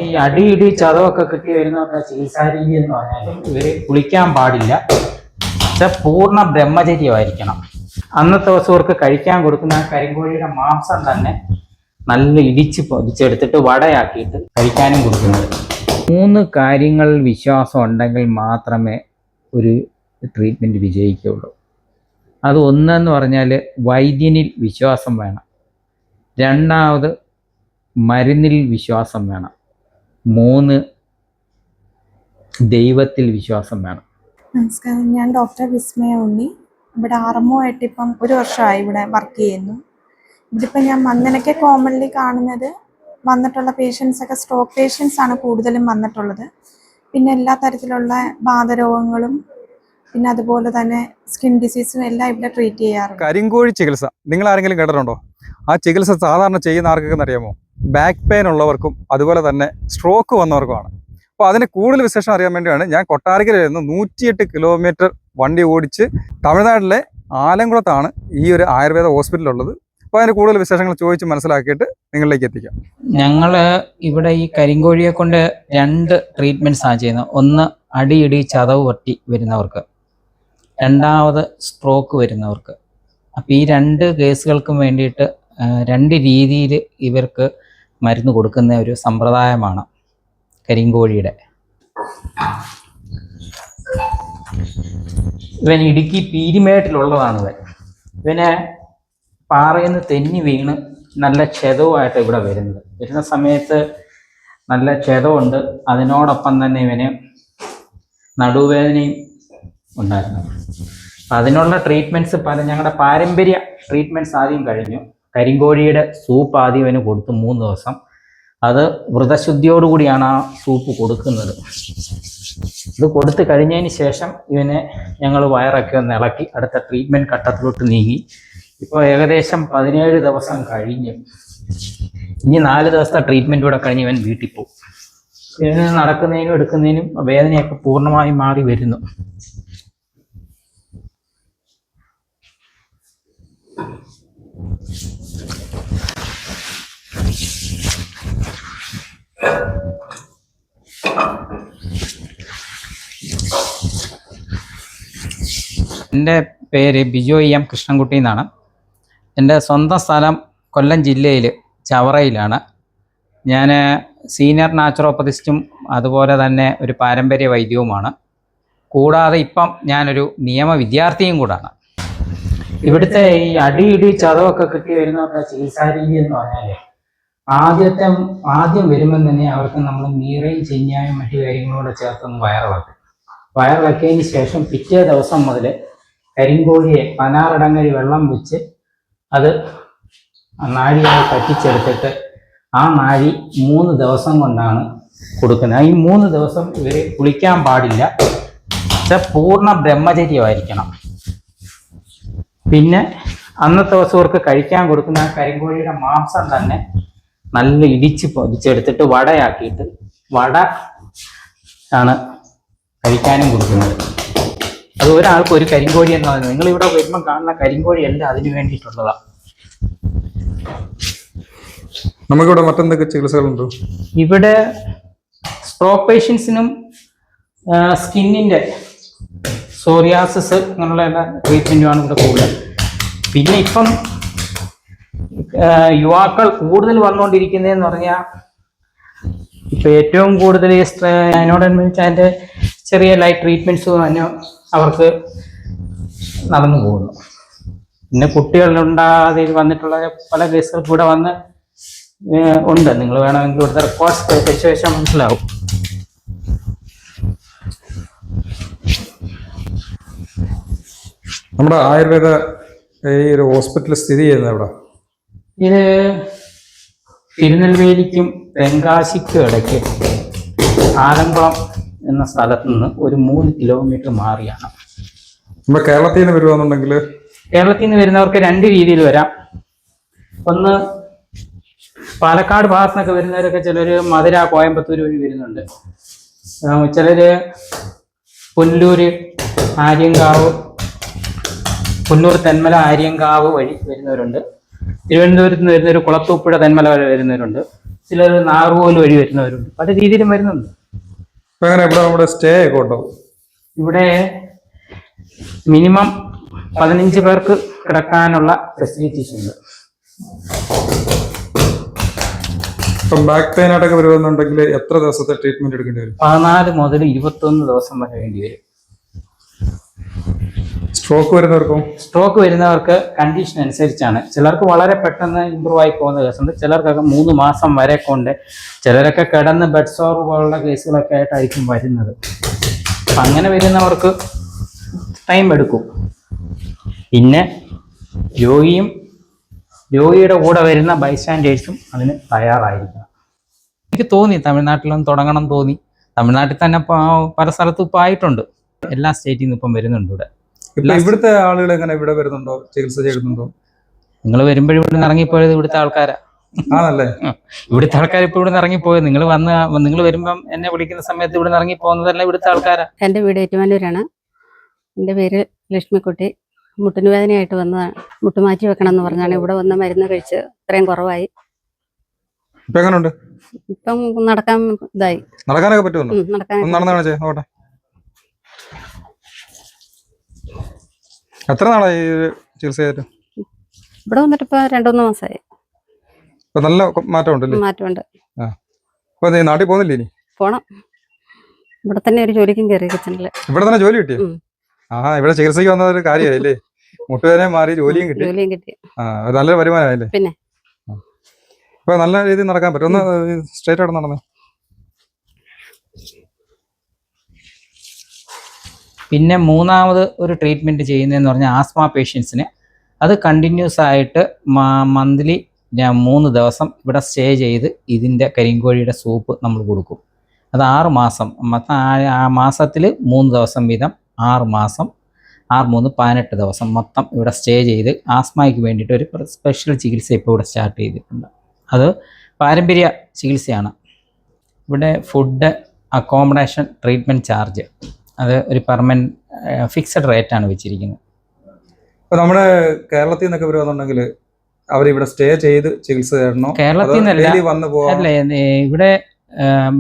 ഈ അടിയിടി ചതവൊക്കെ കിട്ടി വരുന്നവരുടെ ചികിത്സാ രീതി എന്ന് പറഞ്ഞാൽ ഇവര് കുളിക്കാൻ പാടില്ല. പൂർണ്ണ ബ്രഹ്മചര്യമായിരിക്കണം. അന്നത്തെ ദിവസം ഇവർക്ക് കഴിക്കാൻ കൊടുക്കുന്ന കരിങ്കോഴിയുടെ മാംസം തന്നെ നല്ല ഇടിച്ച് പൊതിച്ചെടുത്തിട്ട് വടയാക്കിയിട്ട് കഴിക്കാനും കൊടുക്കുന്നത്. 3 കാര്യങ്ങൾ വിശ്വാസം ഉണ്ടെങ്കിൽ മാത്രമേ ഒരു ട്രീറ്റ്മെൻറ്റ് വിജയിക്കുകയുള്ളൂ. അത് ഒന്നെന്ന് പറഞ്ഞാൽ വൈദ്യനിൽ വിശ്വാസം വേണം. രണ്ടാമത് മരുന്നിൽ വിശ്വാസം വേണം. 3 ദൈവത്തിൽ വിശ്വാസം വേണം. നമസ്കാരം, ഞാൻ ഡോക്ടർ വിസ്മയ ഉണ്ണി. ഇവിടെ RMO ആയിട്ട് ഇപ്പം 1 വർഷമായി ഇവിടെ വർക്ക് ചെയ്യുന്നു. ഇതിപ്പോൾ ഞാൻ വന്നതിനൊക്കെ കോമൺലി കാണുന്നത് വന്നിട്ടുള്ള പേഷ്യൻസൊക്കെ സ്ട്രോക്ക് പേഷ്യൻസ് ആണ് കൂടുതലും വന്നിട്ടുള്ളത്. പിന്നെ എല്ലാ തരത്തിലുള്ള വാതരോഗങ്ങളും പിന്നെ അതുപോലെ തന്നെ സ്കിൻ ഡിസീസും എല്ലാം ഇവിടെ ട്രീറ്റ് ചെയ്യാറുണ്ട്. കരിങ്കോഴി ചികിത്സ നിങ്ങൾ ആരെങ്കിലും കേട്ടിട്ടുണ്ടോ? ആ ചികിത്സ സാധാരണ ചെയ്യുന്ന ആർക്കൊക്കെ അറിയാമോ? ബാക്ക് പെയിൻ ഉള്ളവർക്കും അതുപോലെ തന്നെ സ്ട്രോക്ക് വന്നവർക്കുമാണ്. അപ്പോൾ അതിന് കൂടുതൽ വിശേഷം അറിയാൻ വേണ്ടിയാണ് ഞാൻ കൊട്ടാരക്കരയിൽ നിന്ന് 108 കിലോമീറ്റർ വണ്ടി ഓടിച്ച് തമിഴ്നാട്ടിലെ ആലംകുളത്താണ് ഈ ഒരു ആയുർവേദ ഹോസ്പിറ്റലുള്ളത്. അപ്പോൾ അതിന് കൂടുതൽ വിശേഷങ്ങൾ ചോദിച്ച് മനസ്സിലാക്കിയിട്ട് നിങ്ങളിലേക്ക് എത്തിക്കാം. ഞങ്ങൾ ഇവിടെ ഈ കരിങ്കോഴിയെ കൊണ്ട് 2 ട്രീറ്റ്മെൻറ്റ്സാണ് ചെയ്യുന്നത്. ഒന്ന് അടിയിടി ചതവ് പറ്റി വരുന്നവർക്ക്, രണ്ടാമത് സ്ട്രോക്ക് വരുന്നവർക്ക്. അപ്പോൾ ഈ 2 കേസുകൾക്കും വേണ്ടിയിട്ട് 2 രീതിയിൽ ഇവർക്ക് മരുന്ന് കൊടുക്കുന്ന ഒരു സമ്പ്രദായമാണ് കരിങ്കോഴിയുടെ. ഇവൻ ഇടുക്കി പീരിമേട്ടിലുള്ളതാണ്. ഇവനെ പാറയിൽ നിന്ന് തെന്നി വീണ് നല്ല ക്ഷതവുമായിട്ട് ഇവിടെ വരുന്ന സമയത്ത് നല്ല ക്ഷതമുണ്ട്. അതിനോടൊപ്പം തന്നെ ഇവന് നടുവേദനയും ഉണ്ടായിരുന്നു. അപ്പം അതിനുള്ള ട്രീറ്റ്മെൻറ്റ്സ് ഞങ്ങളുടെ പാരമ്പര്യ ട്രീറ്റ്മെൻറ്റ്സ് ആദ്യം കഴിഞ്ഞു. കരിങ്കോഴിയുടെ സൂപ്പ് ആദ്യം ഇവന് കൊടുത്തു 3 ദിവസം. അത് വ്രതശുദ്ധിയോടുകൂടിയാണ് ആ സൂപ്പ് കൊടുക്കുന്നത്. ഇത് കൊടുത്തു കഴിഞ്ഞതിന് ശേഷം ഇവനെ ഞങ്ങൾ വയറൊക്കെ ഒന്ന് ഇളക്കി അടുത്ത ട്രീറ്റ്മെൻറ്റ് ഘട്ടത്തിലോട്ട് നീങ്ങി. ഇപ്പോൾ ഏകദേശം 17 ദിവസം കഴിഞ്ഞു. ഇനി 4 ദിവസത്തെ ട്രീറ്റ്മെൻറ്റ് കൂടെ കഴിഞ്ഞ് ഇവൻ വീട്ടിൽ പോകും. ഇവന് നടക്കുന്നതിനും എടുക്കുന്നതിനും വേദനയൊക്കെ പൂർണ്ണമായി മാറി വരുന്നു. എൻ്റെ പേര് ബിജോയ് എം കൃഷ്ണൻകുട്ടി എന്നാണ്. എൻ്റെ സ്വന്തം സ്ഥലം കൊല്ലം ജില്ലയിൽ ചവറയിലാണ്. ഞാൻ സീനിയർ നാച്ചുറോപ്പത്തിസ്റ്റും അതുപോലെ തന്നെ ഒരു പാരമ്പര്യ വൈദ്യവുമാണ്. കൂടാതെ ഇപ്പം ഞാനൊരു നിയമ വിദ്യാർത്ഥിയും കൂടാണ്. ഇവിടുത്തെ ഈ അടിയിടി ചതവൊക്കെ കിട്ടി വരുന്നവരുടെ ചികിത്സാ രീതി എന്ന് പറഞ്ഞാൽ ആദ്യം വരുമ്പം തന്നെ അവർക്ക് നമ്മൾ നീറയും ചെഞ്ഞായും മറ്റു കാര്യങ്ങളോടെ ചേർത്തൊന്ന് വയറിളക്കിയതിന് ശേഷം പിറ്റേ ദിവസം മുതൽ കരിങ്കോഴിയെ 16 അടങ്ങഴി വെള്ളം വെച്ച് അത് നാഴിയായി പറ്റിച്ചെടുത്തിട്ട് ആ നാഴി 3 ദിവസം കൊണ്ടാണ് കൊടുക്കുന്നത്. ഈ 3 ദിവസം ഇവർ കുളിക്കാൻ പാടില്ല. പൂർണ്ണ ബ്രഹ്മചര്യമായിരിക്കണം. പിന്നെ അന്നത്തെ ദിവസം ഇവർക്ക് കഴിക്കാൻ കൊടുക്കുന്ന കരിങ്കോഴിയുടെ മാംസം തന്നെ നല്ല ഇടിച്ച് പൊതിച്ചെടുത്തിട്ട് വടയാക്കിയിട്ട് വട ആണ് കഴിക്കാനും കൊടുക്കുന്നത്. അത് ഒരാൾക്ക് ഒരു കരിങ്കോഴി എന്ന് പറയുന്നത്. നിങ്ങളിവിടെ വരുമ്പം കാണുന്ന കരിങ്കോഴി എല്ലാം അതിന് വേണ്ടിയിട്ടുള്ളതാണ്. നമുക്കിവിടെ മറ്റെന്തൊക്കെ ചികിത്സകളുണ്ടോ? ഇവിടെ സ്ട്രോക്ക് പേഷ്യൻസിനും സ്കിന്നിൻ്റെ സോറിയാസിസ് അങ്ങനെയുള്ള എല്ലാ ട്രീറ്റ്മെൻറ്റുമാണ് ഇവിടെ കൂടുതൽ. പിന്നെ ഇപ്പം യുവാക്കൾ കൂടുതൽ വന്നുകൊണ്ടിരിക്കുന്നതെന്ന് പറഞ്ഞാൽ ഇപ്പം ഏറ്റവും കൂടുതൽ അതിനോടനുബന്ധിച്ച് അതിൻ്റെ ചെറിയ ലൈറ്റ് ട്രീറ്റ്മെൻറ്റ്സ് തന്നെ അവർക്ക് നടന്നു പോകുന്നു. പിന്നെ കുട്ടികളുണ്ടാതെ വന്നിട്ടുള്ള പല കേസുകൾ കൂടെ വന്ന് ഉണ്ട്. നിങ്ങൾ വേണമെങ്കിൽ ഇവിടുത്തെ റെക്കോർഡ്സ് പരിശോധിച്ചാൽ മനസ്സിലാവും. നമ്മുടെ ആയുർവേദ ഈ ഒരു ഹോസ്പിറ്റൽ സ്ഥിതി ചെയ്യുന്നത് എവിടെ? ഇത് തിരുനെൽവേലിക്കും തെങ്കാശിക്കും ഇടയ്ക്ക് ആലംകുളം എന്ന സ്ഥലത്ത് നിന്ന് ഒരു 3 കിലോമീറ്റർ മാറിയാണ്. നമ്മുടെ കേരളത്തിൽ നിന്ന് വരുവാന്നുണ്ടെങ്കിൽ കേരളത്തിൽ നിന്ന് വരുന്നവർക്ക് 2 രീതിയിൽ വരാം. ഒന്ന് പാലക്കാട് ഭാഗത്തു നിന്നൊക്കെ വരുന്നവരൊക്കെ ചിലർ മധുര കോയമ്പത്തൂർ വഴി വരുന്നുണ്ട്. ചിലർ പുല്ലൂര് ആര്യങ്കാവ് പുന്നൂർ തെന്മല ആര്യങ്കാവ് വഴി വരുന്നവരുണ്ട്. തിരുവനന്തപുരത്ത് നിന്ന് വരുന്നവർ കുളത്തൂപ്പുഴ തെന്മല വരെ വരുന്നവരുണ്ട്. ചിലർ നാറുകോല് വഴി വരുന്നവരുണ്ട്, പല രീതിയിലും വരുന്നുണ്ട്. ഇപ്പൊ എങ്ങനെ ഇവിടെ നമ്മുടെ സ്റ്റേ ഒക്കെ ഉണ്ടോ? ഇവിടെ മിനിമം 15 പേർക്ക് കിടക്കാനുള്ള ഫെസിലിറ്റീസ് ഉണ്ട്. ഇപ്പം ബാക്ക് പെയിൻ ആയിട്ടൊക്കെ വരുന്നുണ്ടെങ്കിൽ എത്ര ദിവസത്തെ ട്രീറ്റ്മെന്റ് എടുക്കേണ്ടി വരും? 14 മുതൽ 21 ദിവസം വരെ വേണ്ടി വരും. സ്ട്രോക്ക് വരുന്നവർക്കും? സ്ട്രോക്ക് വരുന്നവർക്ക് കണ്ടീഷൻ അനുസരിച്ചാണ്. ചിലർക്ക് വളരെ പെട്ടെന്ന് ഇമ്പ്രൂവ് ആയി പോകുന്ന കേസുണ്ട്, ചിലർക്കൊക്കെ 3 മാസം വരെ കൊണ്ട്, ചിലരൊക്കെ കിടന്ന് ബെഡ് സോർ പോലുള്ള കേസുകളൊക്കെ ആയിട്ടായിരിക്കും വരുന്നത്. അപ്പം അങ്ങനെ വരുന്നവർക്ക് ടൈം എടുക്കും. പിന്നെ രോഗിയുടെ കൂടെ വരുന്ന ബൈസ്റ്റാൻഡേഴ്സും അതിന് തയ്യാറായിരിക്കണം. എനിക്ക് തോന്നി തമിഴ്നാട്ടിലും തുടങ്ങണം തോന്നി. തമിഴ്നാട്ടിൽ തന്നെ പല സ്ഥലത്തും ഇപ്പം ആയിട്ടുണ്ട്. എല്ലാ സ്റ്റേറ്റിൽ നിന്നും ഇപ്പം വരുന്നുണ്ട് ഇവിടെ. ഇവിടുത്തെ ആളുകൾ എങ്ങനെ ഇവിടെ വരുന്നുണ്ടോ, ചികിത്സ ചെയ്യുന്നുണ്ടോ? നിങ്ങൾ വരുമ്പോഴും ഇവിടെ നിന്ന് ഇറങ്ങിപ്പോയത് ഇവിടുത്തെ ആൾക്കാരാ. ആണല്ലേ? ഇവിടുത്തെ ആൾക്കാർ ഇപ്പൊ ഇവിടെ നിന്ന് ഇറങ്ങിപ്പോയത്. നിങ്ങൾ വരുമ്പം എന്നെ വിളിക്കുന്ന സമയത്ത് ഇവിടെ നിന്ന് ഇറങ്ങി പോകുന്നതല്ല ഇവിടുത്തെ ആൾക്കാരാ. എൻ്റെ വീട് ഏറ്റുമാനൂരാണ്. എൻ്റെ പേര് ലക്ഷ്മിക്കുട്ടി. മുട്ടിന് വേദനയായിട്ട് വന്നതാണ്. മുട്ട് മാറ്റി വെക്കണം എന്ന് പറഞ്ഞാണ് ഇവിടെ വന്ന് മരുന്ന് കഴിച്ച് ഇത്രയും കുറവായി. ഇപ്പൊ എങ്ങനെയുണ്ട്? ഇപ്പം നടക്കാൻ ഇതായി. നടക്കാനൊക്കെ പറ്റുമോ? നടക്കാൻ നടന്നു കാണിച്ചേ നോക്കട്ടെ. എത്ര നാളായി ചികിത്സ ചെയ്തിട്ട്? ഇവിടെ വന്നിട്ട് ഇപ്പൊ 2-3 മാസമായി. ഇപ്പൊ നല്ല മാറ്റം ഉണ്ടല്ലേ? മാറ്റമുണ്ട്. അപ്പൊ നാട്ടിൽ പോകുന്നില്ലേ ഇനി? പോണം. ഇവിടെ തന്നെ ഒരു ജോലിക്കും കയറി കിച്ചണില്. ഇവിടെ തന്നെ ജോലി കിട്ടിയോ? ഇവിടെ ചികിത്സയ്ക്ക് വന്ന ഒരു കാര്യമായില്ലേ? മുട്ടുവേദന മാറി ജോലിയും കിട്ടി. നല്ലൊരു വരുമാനമായില്ലേ? പിന്നെ ഇപ്പൊ നല്ല രീതിയിൽ നടക്കാൻ പറ്റും. ഒന്ന് സ്ട്രൈറ്റ് ആയിട്ട് നടന്നേ. പിന്നെ മൂന്നാമത് ഒരു ട്രീറ്റ്മെൻറ്റ് ചെയ്യുന്നതെന്ന് പറഞ്ഞാൽ ആസ്മ പേഷ്യൻസിന് അത് കണ്ടിന്യൂസ് ആയിട്ട് മന്ത്ലി 3 ദിവസം ഇവിടെ സ്റ്റേ ചെയ്ത് ഇതിൻ്റെ കരിങ്കോഴിയുടെ സൂപ്പ് നമ്മൾ കൊടുക്കും. അത് 6 മാസം, ആ മാസത്തിൽ 3 ദിവസം വീതം 6 മാസം, 6×3 18 ദിവസം മൊത്തം ഇവിടെ സ്റ്റേ ചെയ്ത് ആസ്മയ്ക്ക് വേണ്ടിയിട്ട് ഒരു സ്പെഷ്യൽ ചികിത്സ ഇപ്പോൾ ഇവിടെ സ്റ്റാർട്ട് ചെയ്തിട്ടുണ്ട്. അത് പാരമ്പര്യ ചികിത്സയാണ്. ഇവിടെ ഫുഡ്, അക്കോമഡേഷൻ, ട്രീറ്റ്മെൻറ്റ് ചാർജ് അത് ഒരു ഫിക്സഡ് റേറ്റാണ് വെച്ചിരിക്കുന്നത്. ഇപ്പോൾ നമ്മുടെ കേരളത്തിൽ നിന്നൊക്കെ വരുവാന്നുണ്ടെങ്കിൽ അവരിവിടെ സ്റ്റേ ചെയ്ത് ചികിത്സ തരണോ? കേരളത്തിൽ നിന്നല്ല, അല്ലേ, ഇവിടെ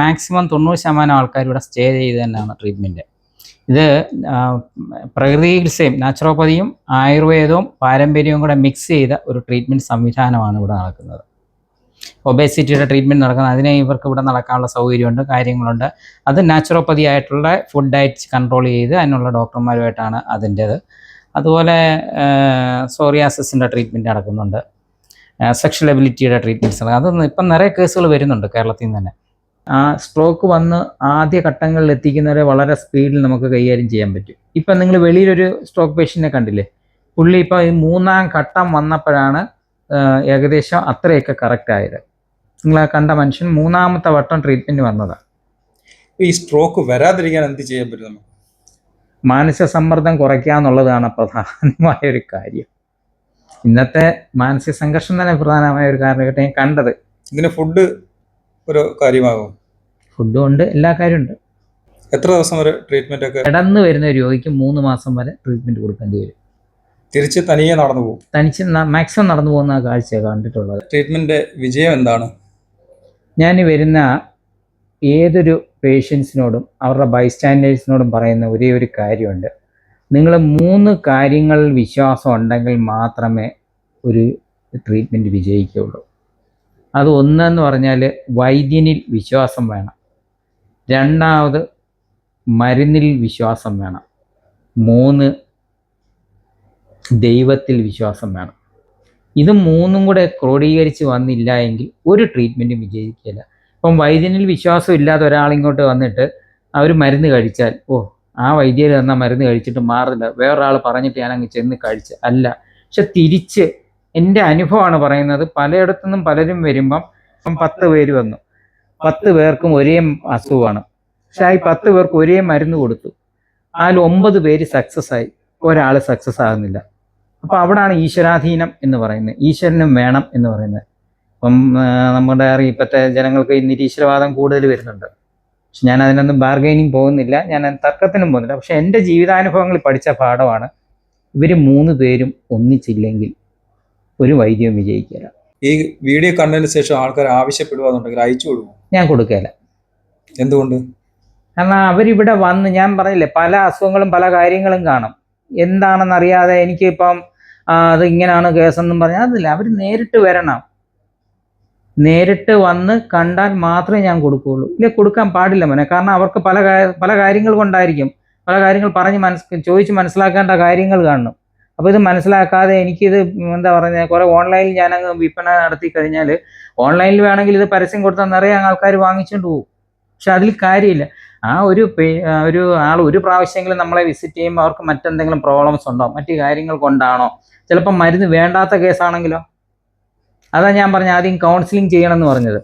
മാക്സിമം 90% ആൾക്കാർ ഇവിടെ സ്റ്റേ ചെയ്ത് തന്നെയാണ് ട്രീറ്റ്മെൻറ്റ്. ഇത് പ്രകൃതി ചികിത്സയും നാച്ചുറോപ്പതിയും ആയുർവേദവും പാരമ്പര്യവും കൂടെ മിക്സ് ചെയ്ത ഒരു ട്രീറ്റ്മെൻറ്റ് സംവിധാനമാണ് ഇവിടെ നടക്കുന്നത്. ഒബേസിറ്റിയുടെ ട്രീറ്റ്മെൻറ്റ് നടക്കുന്നത്, അതിനെ ഇവർക്ക് ഇവിടെ നടക്കാനുള്ള സൗകര്യമുണ്ട്, കാര്യങ്ങളുണ്ട്. അത് നാച്ചുറോപ്പതി ആയിട്ടുള്ള ഫുഡ് ഡയറ്റ് കൺട്രോൾ ചെയ്ത് അതിനുള്ള ഡോക്ടർമാരുമായിട്ടാണ് അതിൻ്റേത്. അതുപോലെ സോറിയാസിൻ്റെ ട്രീറ്റ്മെൻറ്റ് നടക്കുന്നുണ്ട്, സെക്ഷൽ എബിലിറ്റിയുടെ ട്രീറ്റ്മെൻറ്റ്സ് നടക്കും. അതൊന്നും ഇപ്പം നിറയെ കേസുകൾ വരുന്നുണ്ട് കേരളത്തിൽ നിന്ന് തന്നെ. ആ സ്ട്രോക്ക് വന്ന് ആദ്യ ഘട്ടങ്ങളിൽ എത്തിക്കുന്നവരെ വളരെ സ്പീഡിൽ നമുക്ക് കൈകാര്യം ചെയ്യാൻ പറ്റും. ഇപ്പം നിങ്ങൾ വെളിയിലൊരു സ്ട്രോക്ക് പേഷ്യൻറ്റിനെ കണ്ടില്ലേ, പുള്ളി ഇപ്പോൾ ഈ 3ാം ഘട്ടം വന്നപ്പോഴാണ് ഏകദേശം അത്രയൊക്കെ കറക്റ്റ് ആയത്. നിങ്ങൾ ആ കണ്ട മനുഷ്യൻ 3ാമത്തെ വട്ടം ട്രീറ്റ്മെൻറ്റ് വന്നതാണ്. ഈ സ്ട്രോക്ക് വരാതിരിക്കാൻ എന്ത് ചെയ്യാൻ പറ്റും? മാനസിക സമ്മർദ്ദം കുറയ്ക്കുക എന്നുള്ളതാണ് പ്രധാനമായ ഒരു കാര്യം. ഇന്നത്തെ മാനസിക സംഘർഷം തന്നെ പ്രധാനമായ ഒരു കാരണമായിട്ട് ഞാൻ കണ്ടത്. ഇതിന് ഫുഡ് ഒരു കാര്യമാകും? ഫുഡും ഉണ്ട്, എല്ലാ കാര്യമുണ്ട്. എത്ര ദിവസം വരെ ട്രീറ്റ്മെന്റ് ഒക്കെ? കിടന്ന് വരുന്ന രോഗിക്ക് 3 മാസം വരെ ട്രീറ്റ്മെൻറ്റ് കൊടുക്കേണ്ടി വരും. തിരിച്ച് തനിയെ നടന്നു പോകും? തനിച്ച് മാക്സിമം നടന്നു പോകുന്ന കാഴ്ചയാണ് കണ്ടിട്ടുള്ളത്. ട്രീറ്റ്മെന്റ് വിജയം എന്താണ്? ഞാൻ വരുന്ന ഏതൊരു പേഷ്യൻസിനോടും അവരുടെ ബൈസ്റ്റാൻഡേഴ്സിനോടും പറയുന്ന ഒരേ ഒരു കാര്യമുണ്ട്. നിങ്ങൾ 3 കാര്യങ്ങളിൽ വിശ്വാസം ഉണ്ടെങ്കിൽ മാത്രമേ ഒരു ട്രീറ്റ്മെൻറ്റ് വിജയിക്കുകയുള്ളൂ. അത് ഒന്നെന്ന് പറഞ്ഞാൽ വൈദ്യനിൽ വിശ്വാസം വേണം, രണ്ടാമത് മരുന്നിൽ വിശ്വാസം വേണം, 3 ദൈവത്തിൽ വിശ്വാസം വേണം. ഇത് 3ഉം കൂടെ ക്രോഡീകരിച്ച് വന്നില്ല എങ്കിൽ ഒരു ട്രീറ്റ്മെൻറ്റും വിജയിക്കില്ല. ഇപ്പം വൈദ്യനിൽ വിശ്വാസം ഇല്ലാതെ ഒരാളിങ്ങോട്ട് വന്നിട്ട് അവർ മരുന്ന് കഴിച്ചാൽ, ആ വൈദ്യർ തന്ന മരുന്ന് കഴിച്ചിട്ട് മാറില്ല, വേറൊരാൾ പറഞ്ഞിട്ട് ഞാനങ്ങ് ചെന്ന് കഴിച്ച് അല്ല. പക്ഷെ തിരിച്ച് എൻ്റെ അനുഭവമാണ് പറയുന്നത്. പലയിടത്തുനിന്നും പലരും വരുമ്പം 10 പേര് വന്നു, 10 പേർക്കും ഒരേ അസുഖമാണ്. പക്ഷെ ആ 10 പേർക്ക് ഒരേ മരുന്ന് കൊടുത്തു, അതിൽ 9 പേര് സക്സസ് ആയി, ഒരാൾ സക്സസ് ആകുന്നില്ല. അപ്പോൾ അവിടാണ് ഈശ്വരാധീനം എന്ന് പറയുന്നത്, ഈശ്വരനും വേണം എന്ന് പറയുന്നത്. ഇപ്പം നമ്മുടെ ഇപ്പോഴത്തെ ജനങ്ങൾക്ക് ഈ നിരീശ്വരവാദം കൂടുതൽ വരുന്നുണ്ട്. പക്ഷെ ഞാൻ അതിനൊന്നും ബാർഗൈനിങ് പോകുന്നില്ല, ഞാൻ തർക്കത്തിനും പോകുന്നില്ല. പക്ഷെ എൻ്റെ ജീവിതാനുഭവങ്ങളിൽ പഠിച്ച പാഠമാണ്, ഇവർ 3 പേരും ഒന്നിച്ചില്ലെങ്കിൽ ഒരു വൈദ്യവും വിജയിക്കില്ല. ഈ വീഡിയോ കണ്ടതിന് ശേഷം ആൾക്കാർ ആവശ്യപ്പെടുകയെന്നുണ്ടെങ്കിൽ അയച്ചു കൊടുക്കും? ഞാൻ കൊടുക്കുകയില്ല. എന്തുകൊണ്ട്? കാരണം അവരിവിടെ വന്ന്, ഞാൻ പറഞ്ഞില്ലേ, പല അസുഖങ്ങളും പല കാര്യങ്ങളും കാണും. എന്താണെന്നറിയാതെ എനിക്കിപ്പം അത് ഇങ്ങനെയാണ് കേസെന്നും പറഞ്ഞാൽ അതില്ല. അവർ നേരിട്ട് വരണം, നേരിട്ട് വന്ന് കണ്ടാൽ മാത്രമേ ഞാൻ കൊടുക്കുകയുള്ളൂ. ഇല്ല, കൊടുക്കാൻ പാടില്ല മോനെ. കാരണം അവർക്ക് പല കാര്യങ്ങൾ കൊണ്ടായിരിക്കും, പല കാര്യങ്ങൾ ചോദിച്ച് മനസ്സിലാക്കേണ്ട കാര്യങ്ങൾ കാണണം. അപ്പോൾ ഇത് മനസ്സിലാക്കാതെ എനിക്കിത് എന്താ പറയുന്നത്, കുറേ ഓൺലൈനിൽ ഞാനങ്ങ് വിൽപ്പന നടത്തി കഴിഞ്ഞാൽ, ഓൺലൈനിൽ വേണമെങ്കിൽ ഇത് പരസ്യം കൊടുത്താൽ നിറയെ ആൾക്കാർ വാങ്ങിച്ചുകൊണ്ട് പോകും. പക്ഷെ അതിൽ കാര്യമില്ല. ഒരു ആൾ ഒരു പ്രാവശ്യമെങ്കിലും നമ്മളെ വിസിറ്റ് ചെയ്യുമ്പോൾ അവർക്ക് മറ്റെന്തെങ്കിലും പ്രോബ്ലംസ് ഉണ്ടോ, മറ്റു കാര്യങ്ങൾ കൊണ്ടാണോ, ചിലപ്പോൾ മരുന്ന് വേണ്ടാത്ത കേസാണെങ്കിലോ. അതാ ഞാൻ പറഞ്ഞ ആദ്യം കൗൺസിലിംഗ് ചെയ്യണം എന്ന് പറഞ്ഞത്.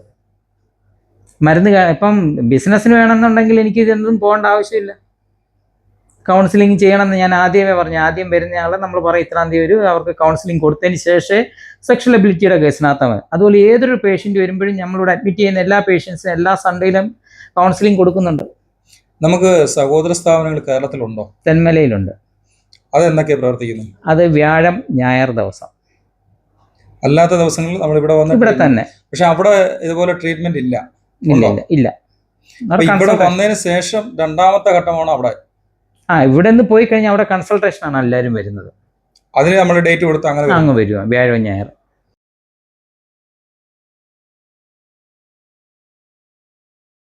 മരുന്ന് ഇപ്പം ബിസിനസ്സിന് വേണമെന്നുണ്ടെങ്കിൽ എനിക്ക് ഇതൊന്നും പോകേണ്ട ആവശ്യമില്ല. കൗൺസിലിംഗ് ചെയ്യണമെന്ന് ഞാൻ ആദ്യമേ പറഞ്ഞു. ആദ്യം വരുന്ന ആളെ നമ്മൾ പറയും ഇത്രാം തീയതി അവർക്ക് കൗൺസിലിംഗ് കൊടുത്തതിന് ശേഷമേ സെക്ഷൽ എബിലിറ്റിയുടെ കേസിനകത്താൽ. അതുപോലെ ഏതൊരു പേഷ്യൻ്റ് വരുമ്പോഴും നമ്മളിവിടെ അഡ്മിറ്റ് ചെയ്യുന്ന എല്ലാ പേഷ്യൻസിനും എല്ലാ സൺഡേയിലും കൗൺസിലിംഗ് കൊടുക്കുന്നുണ്ട്. നമുക്ക് സഹോദര സ്ഥാപനങ്ങൾ കേരളത്തിലുണ്ടോ? തെന്മലയിലുണ്ട്. അത് എന്തൊക്കെയാണ് പ്രവർത്തിക്കുന്നത്? അത് വ്യാഴം ഞായർ ദിവസം. അല്ലാത്ത ദിവസങ്ങളിൽ നമ്മൾ ഇവിടെ വന്ന് ഇവിടെ തന്നെ. പക്ഷെ അവിടെ ഇതുപോലെ ട്രീറ്റ്മെന്റ് ഇല്ല. ഇല്ല. ഇവിടെ വന്നതിന് ശേഷം രണ്ടാമത്തെ ഘട്ടമാണ് അവിടെ. ഇവിടെ നിന്ന് പോയി കഴിഞ്ഞാൽ അവിടെ കൺസൾട്ടേഷൻ ആണ് എല്ലാവരും വരുന്നത്. അതിന് നമ്മൾ ഡേറ്റ് കൊടുത്ത് അങ്ങനെ അങ്ങ് വരുവാ വ്യാഴം ഞായർ.